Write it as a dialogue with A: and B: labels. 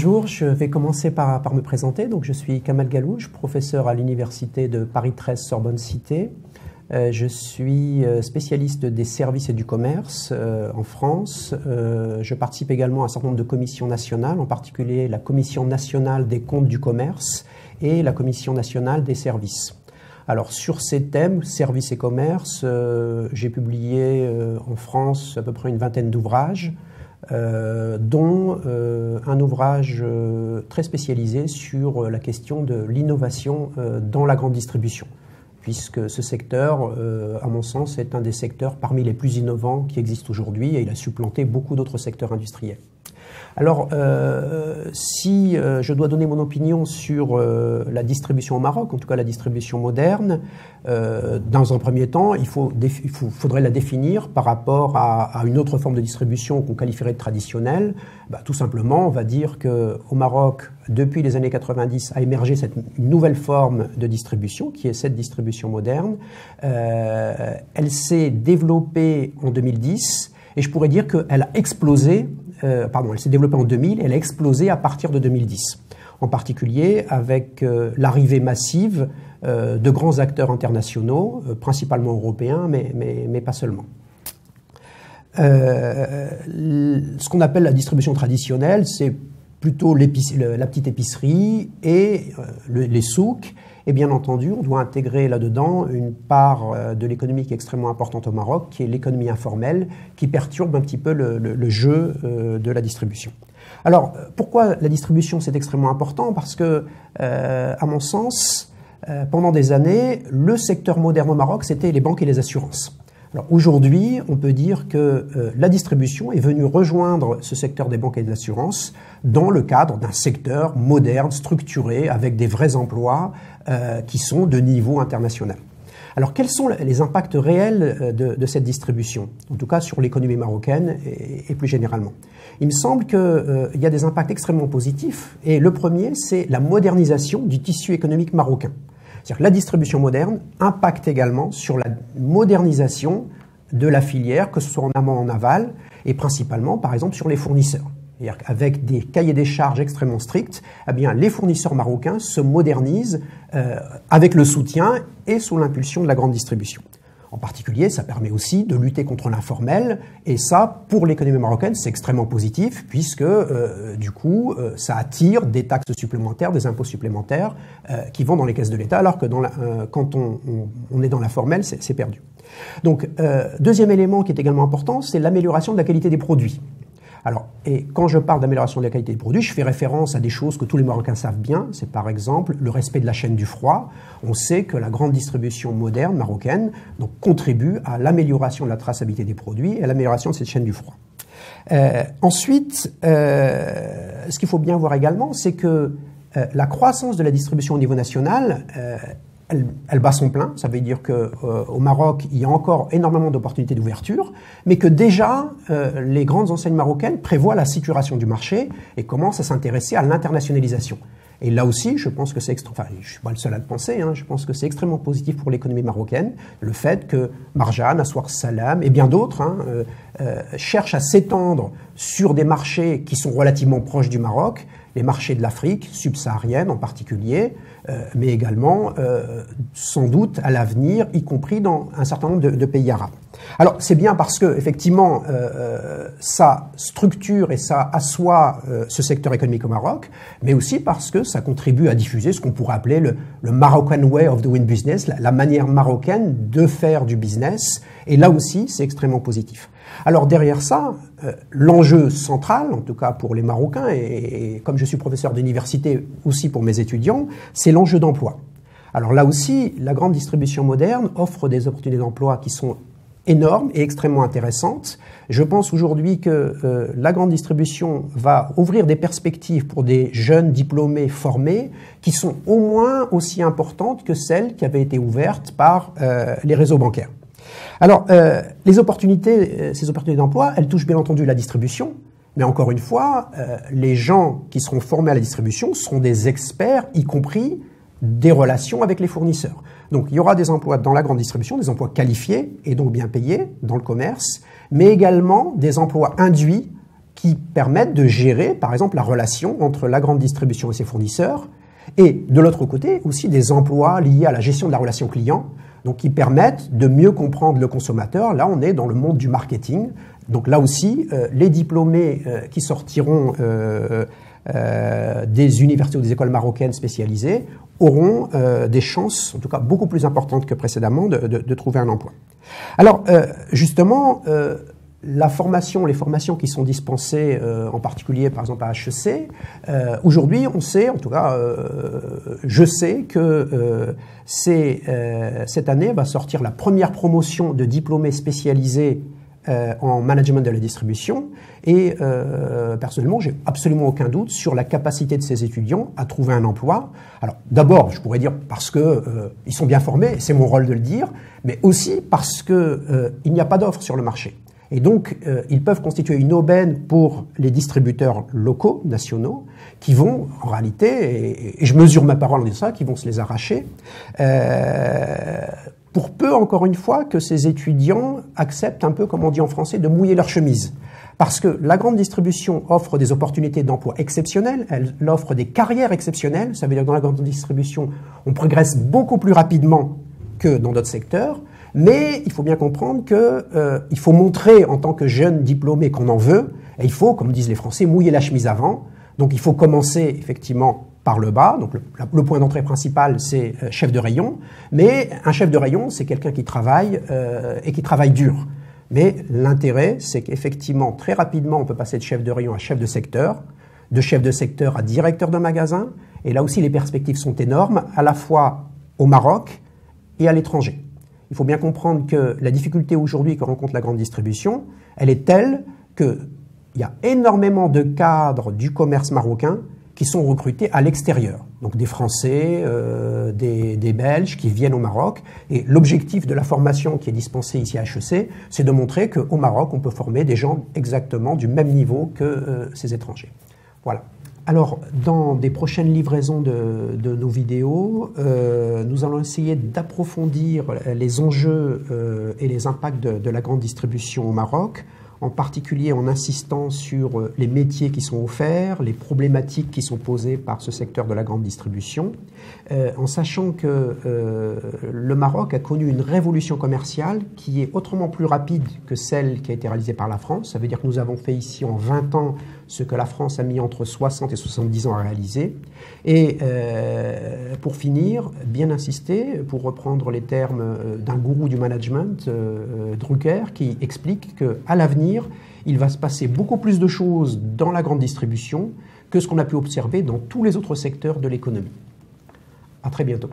A: bonjour, je vais commencer par me présenter. Donc, je suis Kamal Galouche, professeur à l'université de Paris 13 Sorbonne Cité. Je suis spécialiste des services et du commerce en France. Je participe également à un certain nombre de commissions nationales, en particulier la Commission nationale des comptes du commerce et la Commission nationale des services. Alors, sur ces thèmes, services et commerce, j'ai publié en France à peu près une vingtaine d'ouvrages, dont un ouvrage très spécialisé sur la question de l'innovation dans la grande distribution, puisque ce secteur, à mon sens, est un des secteurs parmi les plus innovants qui existent aujourd'hui et il a supplanté beaucoup d'autres secteurs industriels. Alors, si je dois donner mon opinion sur la distribution au Maroc, en tout cas la distribution moderne, dans un premier temps, il faudrait la définir par rapport à une autre forme de distribution qu'on qualifierait de traditionnelle. Tout simplement, on va dire qu'au Maroc, depuis les années 90, a émergé une nouvelle forme de distribution, qui est cette distribution moderne. Elle s'est développée en 2010, et je pourrais dire qu'elle a explosé. Elle s'est développée en 2000, elle a explosé à partir de 2010, en particulier avec l'arrivée massive de grands acteurs internationaux, principalement européens, mais pas seulement. Ce qu'on appelle la distribution traditionnelle, c'est plutôt la petite épicerie et les souks. Et bien entendu, on doit intégrer là-dedans une part de l'économie qui est extrêmement importante au Maroc, qui est l'économie informelle, qui perturbe un petit peu le jeu de la distribution. Alors, pourquoi la distribution, c'est extrêmement important? Parce que, à mon sens, pendant des années, le secteur moderne au Maroc, c'était les banques et les assurances. Alors aujourd'hui, on peut dire que la distribution est venue rejoindre ce secteur des banques et de l'assurance dans le cadre d'un secteur moderne, structuré, avec des vrais emplois qui sont de niveau international. Alors quels sont les impacts réels de cette distribution, en tout cas sur l'économie marocaine et plus généralement? Il me semble qu'il y a des impacts extrêmement positifs, et le premier, c'est la modernisation du tissu économique marocain. C'est-à-dire que la distribution moderne impacte également sur la modernisation de la filière, que ce soit en amont ou en aval, et principalement, par exemple, sur les fournisseurs. C'est-à-dire qu'avec des cahiers des charges extrêmement stricts, eh bien, les fournisseurs marocains se modernisent avec le soutien et sous l'impulsion de la grande distribution. En particulier, ça permet aussi de lutter contre l'informel, et ça, pour l'économie marocaine, c'est extrêmement positif, puisque, du coup, ça attire des taxes supplémentaires, des impôts supplémentaires qui vont dans les caisses de l'État, alors que quand on est dans l'informel, c'est perdu. Donc, deuxième élément qui est également important, c'est l'amélioration de la qualité des produits. Alors, et quand je parle d'amélioration de la qualité des produits, je fais référence à des choses que tous les Marocains savent bien. C'est par exemple le respect de la chaîne du froid. On sait que la grande distribution moderne marocaine contribue à l'amélioration de la traçabilité des produits et à l'amélioration de cette chaîne du froid. Ensuite, ce qu'il faut bien voir également, c'est que la croissance de la distribution au niveau national, elle bat son plein. Ça veut dire qu'au Maroc, il y a encore énormément d'opportunités d'ouverture, mais que déjà, les grandes enseignes marocaines prévoient la saturation du marché et commencent à s'intéresser à l'internationalisation. Et là aussi, je pense que je suis pas le seul à le penser, je pense que c'est extrêmement positif pour l'économie marocaine, le fait que Marjan, Aswar Salam et bien d'autres cherchent à s'étendre sur des marchés qui sont relativement proches du Maroc, les marchés de l'Afrique subsaharienne en particulier, mais également sans doute à l'avenir, y compris dans un certain nombre de pays arabes. Alors c'est bien parce que effectivement ça structure et ça assoit ce secteur économique au Maroc, mais aussi parce que ça contribue à diffuser ce qu'on pourrait appeler le Moroccan way of doing business, la manière marocaine de faire du business, et là aussi c'est extrêmement positif. Alors derrière ça, l'enjeu central, en tout cas pour les Marocains, et comme je suis professeur d'université aussi pour mes étudiants, c'est l'enjeu d'emploi. Alors là aussi, la grande distribution moderne offre des opportunités d'emploi qui sont énormes et extrêmement intéressantes. Je pense aujourd'hui que la grande distribution va ouvrir des perspectives pour des jeunes diplômés formés qui sont au moins aussi importantes que celles qui avaient été ouvertes par les réseaux bancaires. Alors, ces opportunités d'emploi, elles touchent bien entendu la distribution, mais encore une fois, les gens qui seront formés à la distribution seront des experts, y compris des relations avec les fournisseurs. Donc, il y aura des emplois dans la grande distribution, des emplois qualifiés et donc bien payés dans le commerce, mais également des emplois induits qui permettent de gérer, par exemple, la relation entre la grande distribution et ses fournisseurs, et de l'autre côté, aussi des emplois liés à la gestion de la relation client, donc qui permettent de mieux comprendre le consommateur. Là, on est dans le monde du marketing. Donc là aussi, les diplômés qui sortiront des universités ou des écoles marocaines spécialisées auront des chances, en tout cas beaucoup plus importantes que précédemment, de trouver un emploi. Alors, justement, la formation, les formations qui sont dispensées, en particulier par exemple à HEC, aujourd'hui on sait, en tout cas je sais que cette année va sortir la première promotion de diplômés spécialisés en management de la distribution et personnellement j'ai absolument aucun doute sur la capacité de ces étudiants à trouver un emploi. Alors d'abord je pourrais dire parce que ils sont bien formés, c'est mon rôle de le dire, mais aussi parce que il n'y a pas d'offre sur le marché. Et donc, ils peuvent constituer une aubaine pour les distributeurs locaux, nationaux, qui vont, en réalité, et je mesure ma parole en disant ça, qui vont se les arracher, pour peu, encore une fois, que ces étudiants acceptent un peu, comme on dit en français, de mouiller leur chemise. Parce que la grande distribution offre des opportunités d'emploi exceptionnelles, elle offre des carrières exceptionnelles, ça veut dire que dans la grande distribution, on progresse beaucoup plus rapidement que dans d'autres secteurs. Mais il faut bien comprendre qu'il faut montrer en tant que jeune diplômé qu'on en veut, et il faut, comme disent les Français, mouiller la chemise avant. Donc il faut commencer effectivement par le bas. Donc le point d'entrée principal, c'est chef de rayon. Mais un chef de rayon, c'est quelqu'un qui travaille et qui travaille dur. Mais l'intérêt, c'est qu'effectivement, très rapidement, on peut passer de chef de rayon à chef de secteur à directeur de magasin. Et là aussi, les perspectives sont énormes, à la fois au Maroc et à l'étranger. Il faut bien comprendre que la difficulté aujourd'hui que rencontre la grande distribution, elle est telle qu'il y a énormément de cadres du commerce marocain qui sont recrutés à l'extérieur. Donc des Français, des Belges qui viennent au Maroc. Et l'objectif de la formation qui est dispensée ici à HEC, c'est de montrer qu'au Maroc, on peut former des gens exactement du même niveau que ces étrangers. Voilà. Alors, dans des prochaines livraisons de nos vidéos, nous allons essayer d'approfondir les enjeux et les impacts de la grande distribution au Maroc, en particulier en insistant sur les métiers qui sont offerts, les problématiques qui sont posées par ce secteur de la grande distribution, en sachant que le Maroc a connu une révolution commerciale qui est autrement plus rapide que celle qui a été réalisée par la France. Ça veut dire que nous avons fait ici en 20 ans ce que la France a mis entre 60 et 70 ans à réaliser. Et pour finir, bien insister, pour reprendre les termes d'un gourou du management, Drucker, qui explique qu'à l'avenir, il va se passer beaucoup plus de choses dans la grande distribution que ce qu'on a pu observer dans tous les autres secteurs de l'économie. À très bientôt.